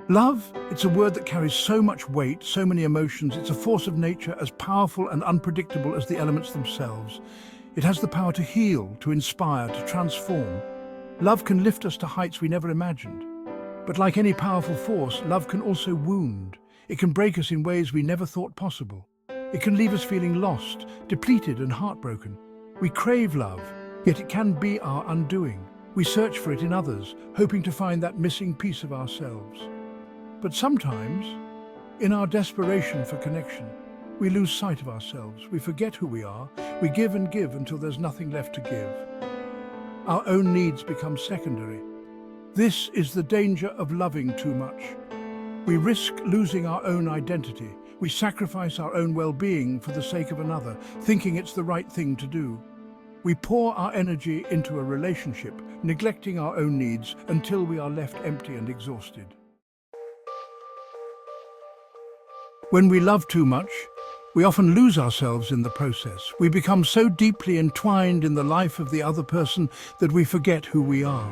Love, it's a word that carries so much weight, so many emotions. It's a force of nature as powerful and unpredictable as the elements themselves. It has the power to heal, to inspire, to transform. Love can lift us to heights we never imagined. But like any powerful force, love can also wound. It can break us in ways we never thought possible. It can leave us feeling lost, depleted and heartbroken. We crave love, yet it can be our undoing. We search for it in others, hoping to find that missing piece of ourselves. But sometimes, in our desperation for connection, we lose sight of ourselves. We forget who we are. We give and give until there's nothing left to give. Our own needs become secondary. This is the danger of loving too much. We risk losing our own identity. We sacrifice our own well-being for the sake of another, thinking it's the right thing to do. We pour our energy into a relationship, neglecting our own needs until we are left empty and exhausted. When we love too much, we often lose ourselves in the process. We become so deeply entwined in the life of the other person that we forget who we are.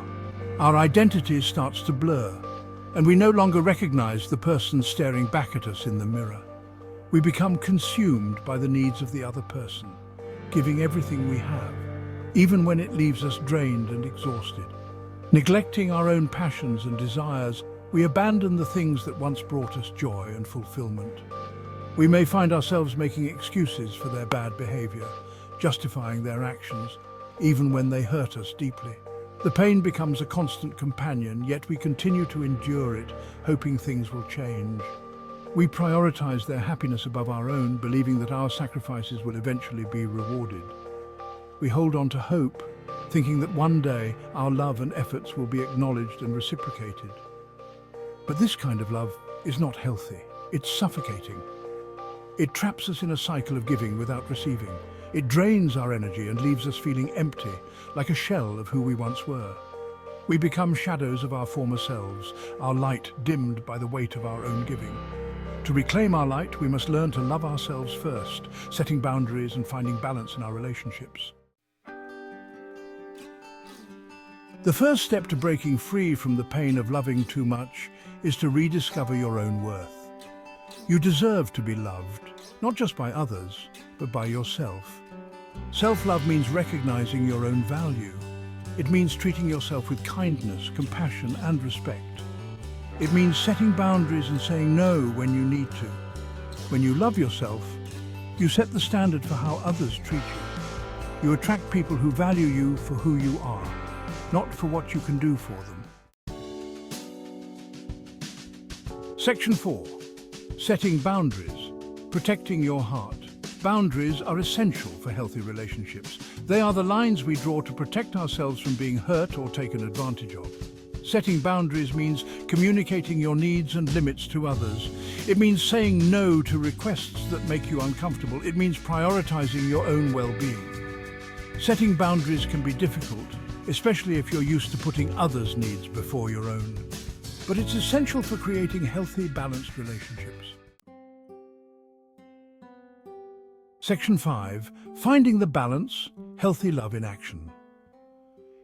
Our identity starts to blur, and we no longer recognize the person staring back at us in the mirror. We become consumed by the needs of the other person, giving everything we have, even when it leaves us drained and exhausted. Neglecting our own passions and desires, we abandon the things that once brought us joy and fulfillment. We may find ourselves making excuses for their bad behavior, justifying their actions, even when they hurt us deeply. The pain becomes a constant companion, yet we continue to endure it, hoping things will change. We prioritize their happiness above our own, believing that our sacrifices will eventually be rewarded. We hold on to hope, thinking that one day our love and efforts will be acknowledged and reciprocated. But this kind of love is not healthy. It's suffocating. It traps us in a cycle of giving without receiving. It drains our energy and leaves us feeling empty, like a shell of who we once were. We become shadows of our former selves, our light dimmed by the weight of our own giving. To reclaim our light, we must learn to love ourselves first, setting boundaries and finding balance in our relationships. The first step to breaking free from the pain of loving too much is to rediscover your own worth. You deserve to be loved, not just by others, but by yourself. Self-love means recognizing your own value. It means treating yourself with kindness, compassion, and respect. It means setting boundaries and saying no when you need to. When you love yourself, you set the standard for how others treat you. You attract people who value you for who you are, not for what you can do for them. Section 4. Setting boundaries. Protecting your heart. Boundaries are essential for healthy relationships. They are the lines we draw to protect ourselves from being hurt or taken advantage of. Setting boundaries means communicating your needs and limits to others. It means saying no to requests that make you uncomfortable. It means prioritizing your own well-being. Setting boundaries can be difficult, especially if you're used to putting others' needs before your own. But it's essential for creating healthy, balanced relationships. Section 5. Finding the balance, healthy love in action.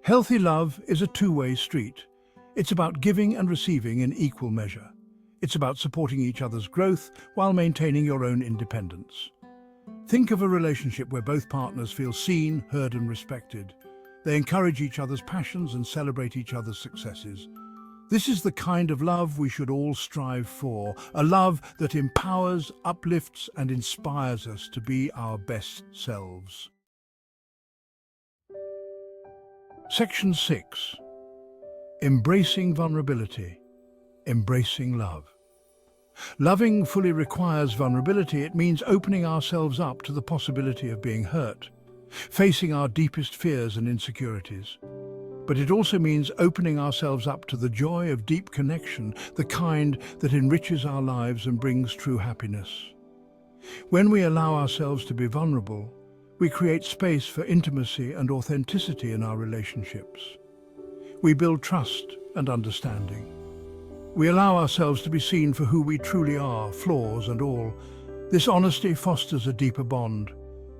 Healthy love is a two-way street. It's about giving and receiving in equal measure. It's about supporting each other's growth while maintaining your own independence. Think of a relationship where both partners feel seen, heard and respected. They encourage each other's passions and celebrate each other's successes. This is the kind of love we should all strive for, a love that empowers, uplifts and inspires us to be our best selves. Section 6. Embracing vulnerability, embracing love. Loving fully requires vulnerability. It means opening ourselves up to the possibility of being hurt, facing our deepest fears and insecurities. But it also means opening ourselves up to the joy of deep connection, the kind that enriches our lives and brings true happiness. When we allow ourselves to be vulnerable, we create space for intimacy and authenticity in our relationships. We build trust and understanding. We allow ourselves to be seen for who we truly are, flaws and all. This honesty fosters a deeper bond.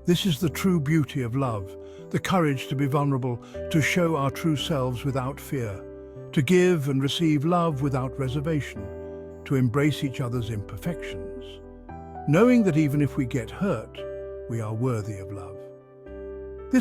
This is the true beauty of love, the courage to be vulnerable, to show our true selves without fear, to give and receive love without reservation. to embrace each other's imperfections, knowing that even if we get hurt, we are worthy of love.